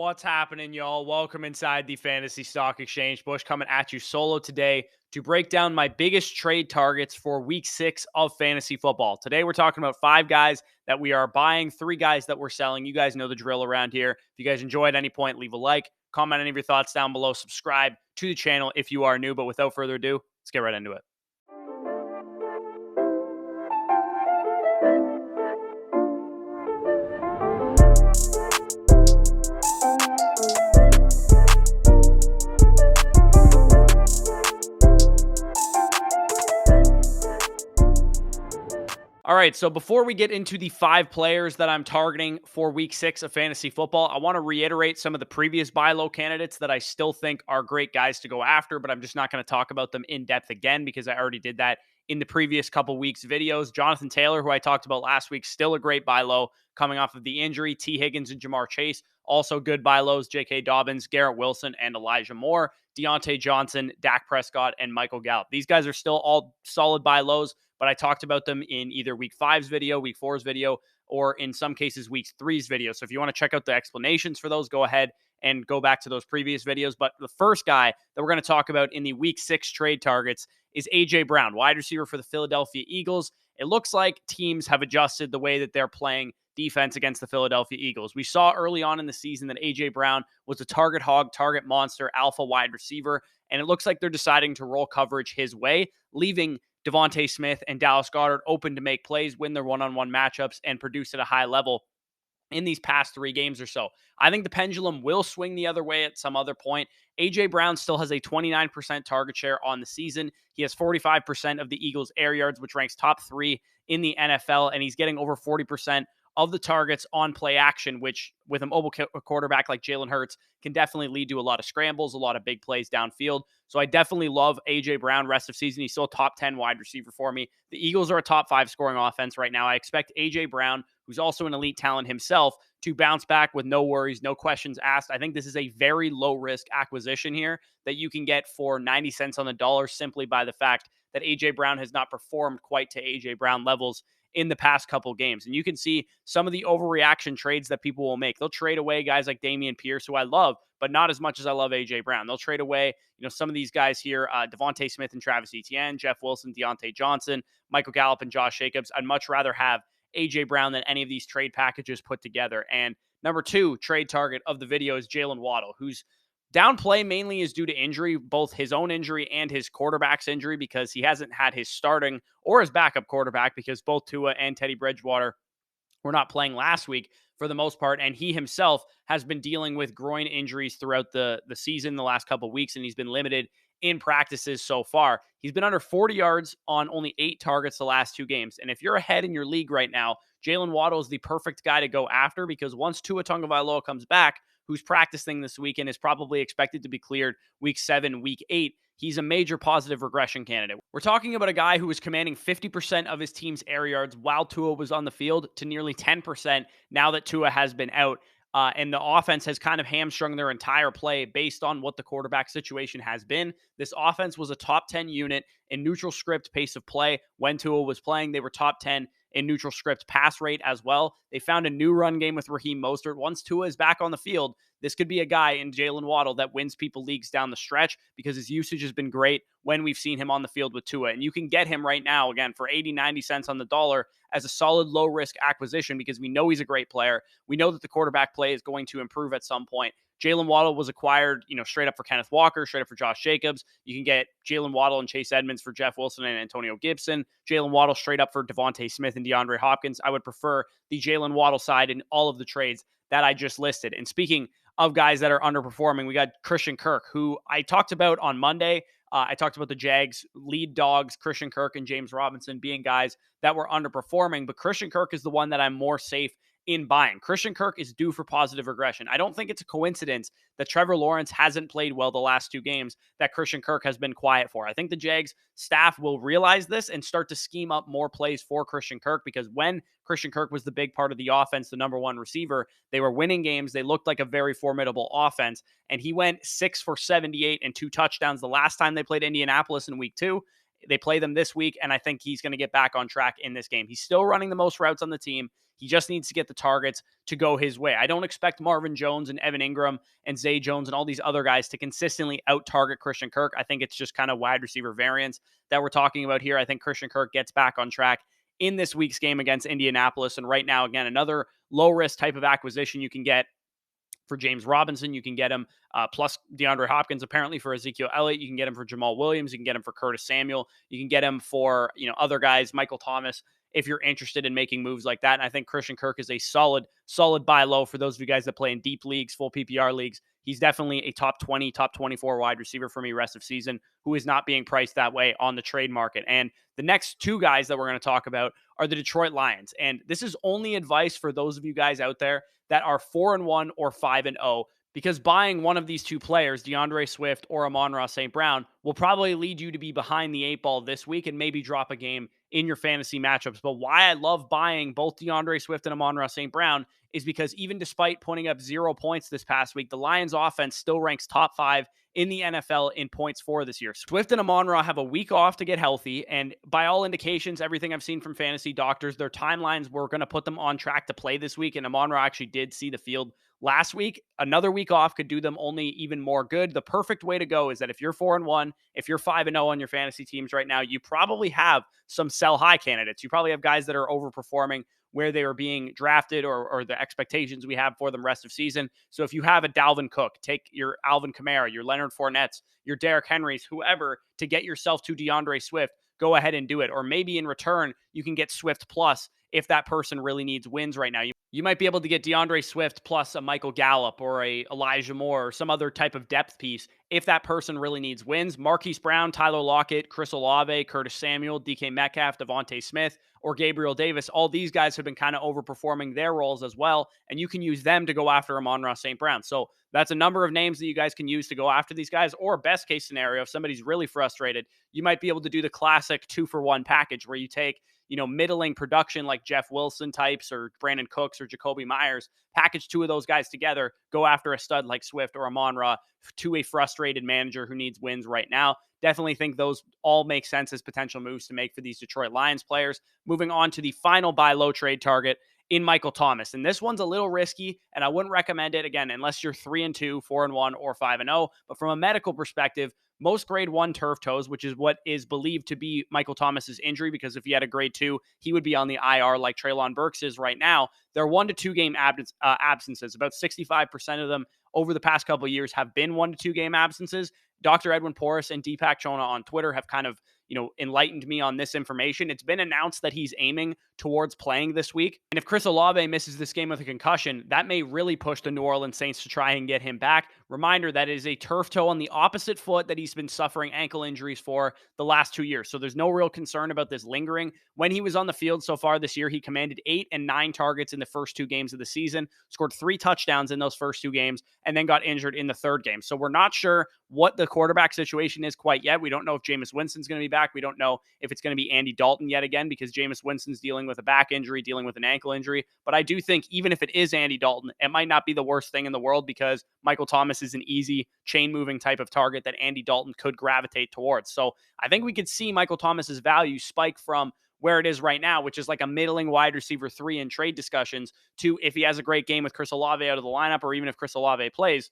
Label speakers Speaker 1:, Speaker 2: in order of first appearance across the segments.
Speaker 1: What's happening, y'all? Welcome inside the Fantasy Stock Exchange. Bush coming at you solo today to break down my biggest trade targets for week 6 of fantasy football. Today, we're talking about 5 guys that we are buying, 3 guys that we're selling. You guys know the drill around here. If you guys enjoy at any point, leave a like, comment any of your thoughts down below, subscribe to the channel if you are new. But without further ado, let's get right into it. All right, so before we get into the 5 players that I'm targeting for week 6 of fantasy football, I want to reiterate some of the previous buy low candidates that I still think are great guys to go after, but I'm just not going to talk about them in depth again because I already did that in the previous couple weeks videos. Jonathan Taylor, who I talked about last week, still a great buy low coming off of the injury. T. Higgins and Jamar Chase, also good buy lows. J.K. Dobbins, Garrett Wilson, and Elijah Moore. Deontay Johnson, Dak Prescott, and Michael Gallup. These guys are still all solid buy lows, but I talked about them in either week 5's video, week 4's video, or in some cases, week 3's video. So if you want to check out the explanations for those, go ahead and go back to those previous videos. But the first guy that we're going to talk about in the week 6 trade targets is A.J. Brown, wide receiver for the Philadelphia Eagles. It looks like teams have adjusted the way that they're playing defense against the Philadelphia Eagles. We saw early on in the season that A.J. Brown was a target hog, target monster, alpha wide receiver, and it looks like they're deciding to roll coverage his way, leaving Devontae Smith and Dallas Goedert open to make plays, win their one-on-one matchups, and produce at a high level in these past 3 games or so. I think the pendulum will swing the other way at some other point. A.J. Brown still has a 29% target share on the season. He has 45% of the Eagles' air yards, which ranks top 3 in the NFL, and he's getting over 40% of the targets on play action, which with a mobile quarterback like Jalen Hurts can definitely lead to a lot of scrambles, a lot of big plays downfield. So I definitely love A.J. Brown rest of season. He's still a top 10 wide receiver for me. The Eagles are a top 5 scoring offense right now. I expect A.J. Brown, who's also an elite talent himself, to bounce back with no worries, no questions asked. I think this is a very low-risk acquisition here that you can get for 90 cents on the dollar simply by the fact that A.J. Brown has not performed quite to A.J. Brown levels in the past couple games. And you can see some of the overreaction trades that people will make. They'll trade away guys like Dameon Pierce, who I love, but not as much as I love A.J. Brown. They'll trade away, some of these guys here, Devontae Smith and Travis Etienne, Jeff Wilson, Deontay Johnson, Michael Gallup, and Josh Jacobs. I'd much rather have A.J. Brown than any of these trade packages put together. And number 2 trade target of the video is Jaylen Waddle, who's downplay mainly is due to injury, both his own injury and his quarterback's injury, because he hasn't had his starting or his backup quarterback because both Tua and Teddy Bridgewater were not playing last week for the most part. And he himself has been dealing with groin injuries throughout the season, the last couple of weeks, and he's been limited in practices so far. He's been under 40 yards on only 8 targets the last 2 games. And if you're ahead in your league right now, Jaylen Waddle is the perfect guy to go after because once Tua Tagovailoa comes back, who's practicing this week and is probably expected to be cleared week 7, week 8, he's a major positive regression candidate. We're talking about a guy who was commanding 50% of his team's air yards while Tua was on the field to nearly 10% now that Tua has been out. And the offense has kind of hamstrung their entire play based on what the quarterback situation has been. This offense was a top 10 unit in neutral script pace of play. When Tua was playing, they were top 10 in neutral script pass rate as well. They found a new run game with Raheem Mostert. Once Tua is back on the field, this could be a guy in Jaylen Waddle that wins people leagues down the stretch because his usage has been great when we've seen him on the field with Tua. And you can get him right now, again, for 80, 90 cents on the dollar as a solid low-risk acquisition because we know he's a great player. We know that the quarterback play is going to improve at some point. Jaylen Waddle was acquired, straight up for Kenneth Walker, straight up for Josh Jacobs. You can get Jaylen Waddle and Chase Edmonds for Jeff Wilson and Antonio Gibson. Jaylen Waddle straight up for Devontae Smith and DeAndre Hopkins. I would prefer the Jaylen Waddle side in all of the trades that I just listed. And speaking of guys that are underperforming, we got Christian Kirk, who I talked about on Monday. I talked about the Jags lead dogs, Christian Kirk and James Robinson being guys that were underperforming, but Christian Kirk is the one that I'm more safe in buying. Christian Kirk is due for positive regression. I don't think it's a coincidence that Trevor Lawrence hasn't played well the last 2 games that Christian Kirk has been quiet for. I think the Jags staff will realize this and start to scheme up more plays for Christian Kirk because when Christian Kirk was the big part of the offense, the number 1 receiver, they were winning games. They looked like a very formidable offense, and he went 6 for 78 and 2 touchdowns the last time they played Indianapolis in week 2. They play them this week, and I think he's going to get back on track in this game. He's still running the most routes on the team. He just needs to get the targets to go his way. I don't expect Marvin Jones and Evan Ingram and Zay Jones and all these other guys to consistently out-target Christian Kirk. I think it's just kind of wide receiver variance that we're talking about here. I think Christian Kirk gets back on track in this week's game against Indianapolis. And right now, again, another low-risk type of acquisition you can get for James Robinson. You can get him plus DeAndre Hopkins, apparently, for Ezekiel Elliott. You can get him for Jamal Williams. You can get him for Curtis Samuel. You can get him for, other guys, Michael Thomas, if you're interested in making moves like that. And I think Christian Kirk is a solid buy low for those of you guys that play in deep leagues, full PPR leagues. He's definitely a top 20, top 24 wide receiver for me rest of season, who is not being priced that way on the trade market. And the next two guys that we're going to talk about are the Detroit Lions. And this is only advice for those of you guys out there that are 4-1 or 5-0, because buying one of these two players, DeAndre Swift or Amon-Ra St. Brown, will probably lead you to be behind the 8 ball this week and maybe drop a game in your fantasy matchups. But why I love buying both DeAndre Swift and Amon-Ra St. Brown is because even despite putting up 0 points this past week, the Lions offense still ranks top 5 in the NFL in points for this year. Swift and Amon-Ra have a week off to get healthy, and by all indications, everything I've seen from fantasy doctors, their timelines were going to put them on track to play this week, and Amon-Ra actually did see the field last week. Another week off could do them only even more good. The perfect way to go is that if you're 4-1, if you're 5-0 on your fantasy teams right now, you probably have some sell high candidates. You probably have guys that are overperforming where they are being drafted or the expectations we have for them rest of season. So if you have a Dalvin Cook, take your Alvin Kamara, your Leonard Fournettes, your Derrick Henrys, whoever, to get yourself to DeAndre Swift, go ahead and do it. Or maybe in return, you can get Swift plus if that person really needs wins right now. You might be able to get DeAndre Swift plus a Michael Gallup or a Elijah Moore or some other type of depth piece if that person really needs wins. Marquise Brown, Tyler Lockett, Chris Olave, Curtis Samuel, DK Metcalf, Devontae Smith, or Gabriel Davis. All these guys have been kind of overperforming their roles as well, and you can use them to go after Amon-Ra St. Brown. So that's a number of names that you guys can use to go after these guys. Or best case scenario, if somebody's really frustrated, you might be able to do the classic 2-for-1 package where you take middling production like Jeff Wilson types or Brandon Cooks or Jacoby Myers, package two of those guys together, go after a stud like Swift or Amon-Ra to a frustrated manager who needs wins right now. Definitely think those all make sense as potential moves to make for these Detroit Lions players. Moving on to the final buy low trade target in Michael Thomas. And this one's a little risky, and I wouldn't recommend it, again, unless you're 3-2, 4-1, or 5-0. But from a medical perspective, most grade 1 turf toes, which is what is believed to be Michael Thomas's injury, because if he had a grade 2, he would be on the IR like Treylon Burks is right now. They're 1 to 2 game absences. About 65% of them over the past couple of years have been 1 to 2 game absences. Dr. Edwin Porras and Deepak Chona on Twitter have kind of enlightened me on this information. It's been announced that he's aiming towards playing this week. And if Chris Olave misses this game with a concussion, that may really push the New Orleans Saints to try and get him back. Reminder, that is a turf toe on the opposite foot that he's been suffering ankle injuries for the last 2 years. So there's no real concern about this lingering. When he was on the field so far this year, he commanded 8 and 9 targets in the first 2 games of the season, scored 3 touchdowns in those first 2 games, and then got injured in the third game. So we're not sure what the quarterback situation is quite yet. We don't know if Jameis Winston's going to be back. We don't know if it's going to be Andy Dalton yet again, because Jameis Winston's dealing with a back injury, dealing with an ankle injury. But I do think even if it is Andy Dalton, it might not be the worst thing in the world, because Michael Thomas is an easy chain moving type of target that Andy Dalton could gravitate towards. So I think we could see Michael Thomas's value spike from where it is right now, which is like a middling wide receiver 3 in trade discussions, to if he has a great game with Chris Olave out of the lineup, or even if Chris Olave plays,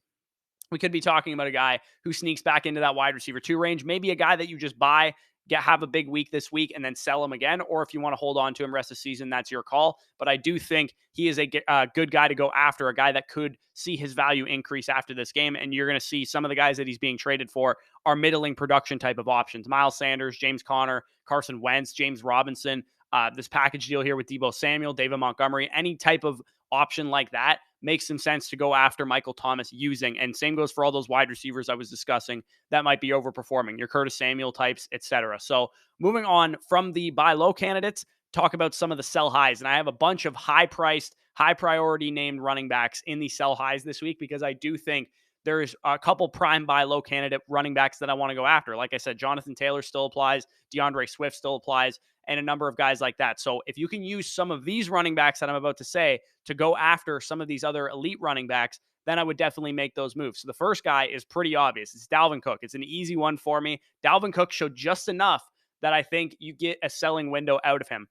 Speaker 1: we could be talking about a guy who sneaks back into that wide receiver 2 range, maybe a guy that you just buy, have a big week this week, and then sell him again. Or if you want to hold on to him rest of the season, that's your call. But I do think he is a good guy to go after, a guy that could see his value increase after this game. And you're going to see some of the guys that he's being traded for are middling production type of options. Miles Sanders, James Conner, Carson Wentz, James Robinson, this package deal here with Deebo Samuel, David Montgomery, any type of option like that makes some sense to go after Michael Thomas using. And same goes for all those wide receivers I was discussing that might be overperforming, your Curtis Samuel types, etc. So moving on from the buy low candidates, talk about some of the sell highs. And I have a bunch of high priced, high priority named running backs in the sell highs this week, because I do think there's a couple prime buy low candidate running backs that I want to go after. Like I said, Jonathan Taylor still applies, DeAndre Swift still applies, and a number of guys like that. So if you can use some of these running backs that I'm about to say to go after some of these other elite running backs, then I would definitely make those moves. So the first guy is pretty obvious. It's Dalvin Cook. It's an easy one for me. Dalvin Cook showed just enough that I think you get a selling window out of him.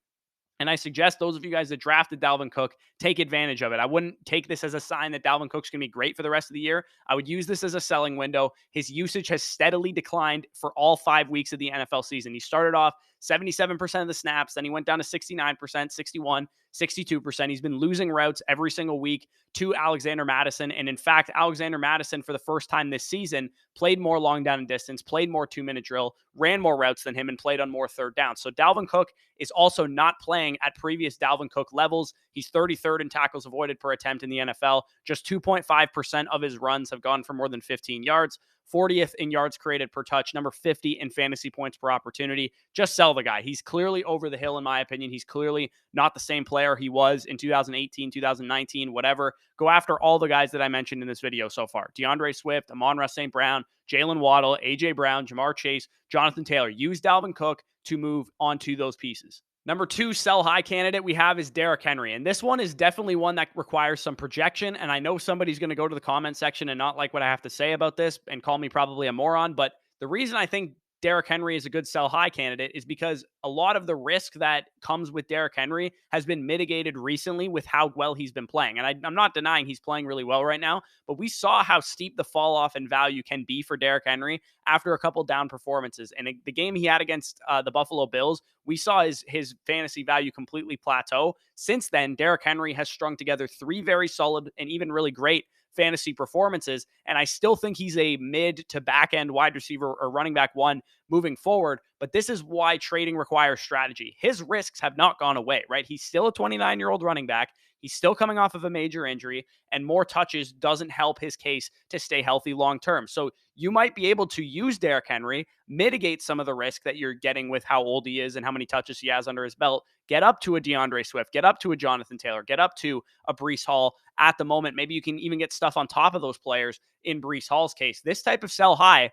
Speaker 1: And I suggest those of you guys that drafted Dalvin Cook take advantage of it. I wouldn't take this as a sign that Dalvin Cook's going to be great for the rest of the year. I would use this as a selling window. His usage has steadily declined for all 5 weeks of the NFL season. He started off 77% of the snaps, then he went down to 69%, 61, 62%. He's been losing routes every single week to Alexander Mattison. And in fact, Alexander Mattison, for the first time this season, played more long down and distance, played more 2-minute drill, ran more routes than him, and played on more third down. So Dalvin Cook is also not playing at previous Dalvin Cook levels. He's 33rd in tackles avoided per attempt in the NFL. Just 2.5% of his runs have gone for more than 15 yards. 40th in yards created per touch, number 50 in fantasy points per opportunity. Just sell the guy. He's clearly over the hill, in my opinion. He's clearly not the same player he was in 2018, 2019, whatever. Go after all the guys that I mentioned in this video so far. DeAndre Swift, Amon St. Brown, Jaylen Waddle, A.J. Brown, Jamar Chase, Jonathan Taylor. Use Dalvin Cook to move on to those pieces. Number 2 sell high candidate we have is Derrick Henry. And this one is definitely one that requires some projection. And I know somebody's going to go to the comment section and not like what I have to say about this and call me probably a moron. But the reason I think Derrick Henry is a good sell high candidate is because a lot of the risk that comes with Derrick Henry has been mitigated recently with how well he's been playing. And I'm not denying he's playing really well right now, but we saw how steep the fall off in value can be for Derrick Henry after a couple down performances. And the game he had against the Buffalo Bills, we saw his fantasy value completely plateau. Since then, Derrick Henry has strung together 3 very solid and even really great fantasy performances. And I still think he's a mid to back end wide receiver or running back 1 moving forward. But this is why trading requires strategy. His risks have not gone away, right? He's still a 29-year-old running back. He's still coming off of a major injury, and more touches doesn't help his case to stay healthy long term. So you might be able to use Derrick Henry, mitigate some of the risk that you're getting with how old he is and how many touches he has under his belt, get up to a DeAndre Swift, get up to a Jonathan Taylor, get up to a Breece Hall at the moment. Maybe you can even get stuff on top of those players in Breece Hall's case. This type of sell high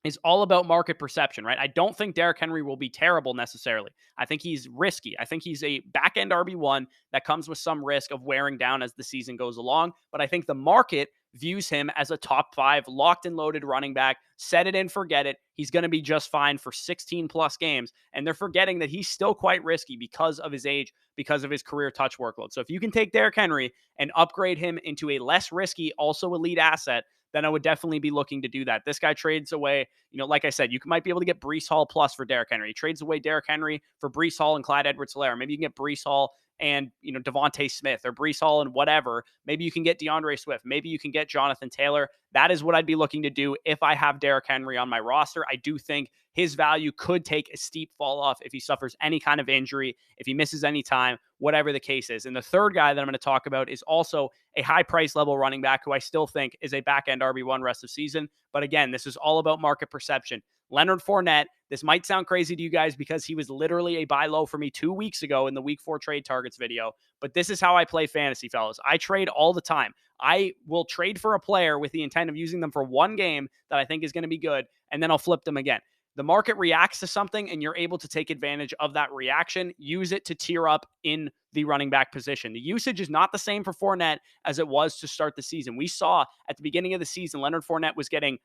Speaker 1: is all about market perception, right? I don't think Derrick Henry will be terrible necessarily. I think he's risky. I think he's a back-end RB1 that comes with some risk of wearing down as the season goes along. But I think the market views him as a top 5 locked and loaded running back. Set it and forget it. He's going to be just fine for 16 plus games. And they're forgetting that he's still quite risky because of his age, because of his career touch workload. So if you can take Derrick Henry and upgrade him into a less risky, also elite asset, then I would definitely be looking to do that. This guy trades away, like I said, you might be able to get Breece Hall plus for Derrick Henry. He trades away Derrick Henry for Breece Hall and Clyde Edwards-Helaire. Maybe you can get Breece Hall and, Devontae Smith or Breece Hall and whatever. Maybe you can get DeAndre Swift. Maybe you can get Jonathan Taylor. That is what I'd be looking to do if I have Derrick Henry on my roster. I do think his value could take a steep fall off if he suffers any kind of injury, if he misses any time, whatever the case is. And the third guy that I'm going to talk about is also a high price level running back who I still think is a back end RB1 rest of season. But again, this is all about market perception. Leonard Fournette, this might sound crazy to you guys because he was literally a buy low for me 2 weeks ago in the week 4 trade targets video, but this is how I play fantasy, fellas. I trade all the time. I will trade for a player with the intent of using them for one game that I think is going to be good, and then I'll flip them again. The market reacts to something, and you're able to take advantage of that reaction. Use it to tier up in the running back position. The usage is not the same for Fournette as it was to start the season. We saw at the beginning of the season, Leonard Fournette was getting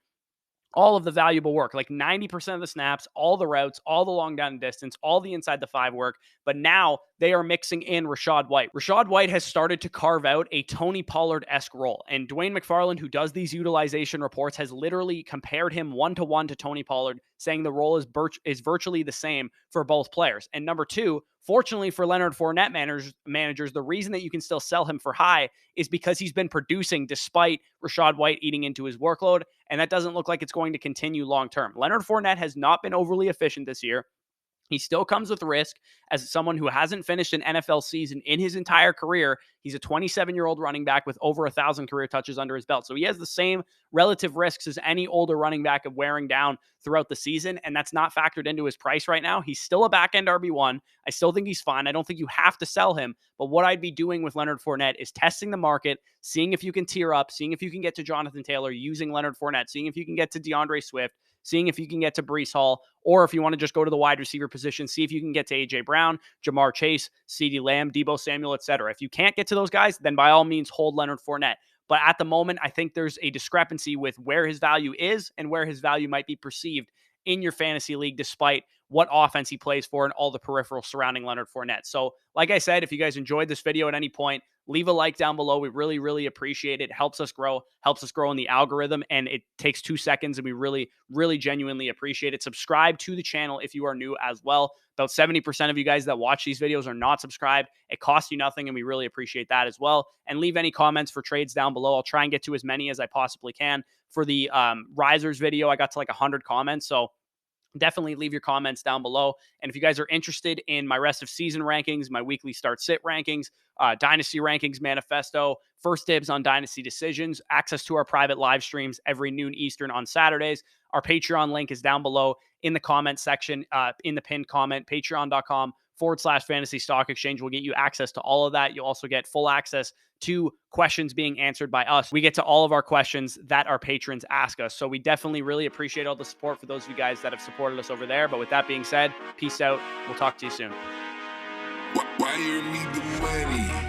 Speaker 1: all of the valuable work, like 90% of the snaps, all the routes, all the long down and distance, all the inside the 5 work. But now they are mixing in Rachaad White. Rachaad White has started to carve out a Tony Pollard-esque role. And Dwayne McFarland, who does these utilization reports, has literally compared him 1-to-1 to Tony Pollard, saying the role is virtually the same for both players. And number 2, fortunately for Leonard Fournette managers, the reason that you can still sell him for high is because he's been producing despite Rachaad White eating into his workload, and that doesn't look like it's going to continue long term. Leonard Fournette has not been overly efficient this year. He still comes with risk as someone who hasn't finished an NFL season in his entire career. He's a 27-year-old running back with over 1,000 career touches under his belt. So he has the same relative risks as any older running back of wearing down throughout the season, and that's not factored into his price right now. He's still a back-end RB1. I still think he's fine. I don't think you have to sell him, but what I'd be doing with Leonard Fournette is testing the market, seeing if you can tier up, seeing if you can get to Jonathan Taylor using Leonard Fournette, seeing if you can get to DeAndre Swift, seeing if you can get to Breece Hall, or if you want to just go to the wide receiver position, see if you can get to A.J. Brown, Jamar Chase, CeeDee Lamb, Deebo Samuel, etc. If you can't get to those guys, then by all means hold Leonard Fournette. But at the moment, I think there's a discrepancy with where his value is and where his value might be perceived in your fantasy league, despite what offense he plays for and all the peripherals surrounding Leonard Fournette. So, like I said, if you guys enjoyed this video at any point, leave a like down below. We really, really appreciate it. Helps us grow in the algorithm, and it takes 2 seconds, and we really, really genuinely appreciate it. Subscribe to the channel if you are new as well. About 70% of you guys that watch these videos are not subscribed. It costs you nothing, and we really appreciate that as well. And leave any comments for trades down below. I'll try and get to as many as I possibly can. For the Risers video, I got to like 100 comments, so definitely leave your comments down below. And if you guys are interested in my rest of season rankings, my weekly start sit rankings, dynasty rankings manifesto, first dibs on dynasty decisions, access to our private live streams every noon Eastern on Saturdays, our Patreon link is down below in the comment section, in the pinned comment. Patreon.com/fantasy stock exchange will get you access to all of that. You'll also get full access to questions being answered by us. We get to all of our questions that our patrons ask us. So we definitely really appreciate all the support for those of you guys that have supported us over there. But with that being said, peace out. We'll talk to you soon.
Speaker 2: Why you need the money?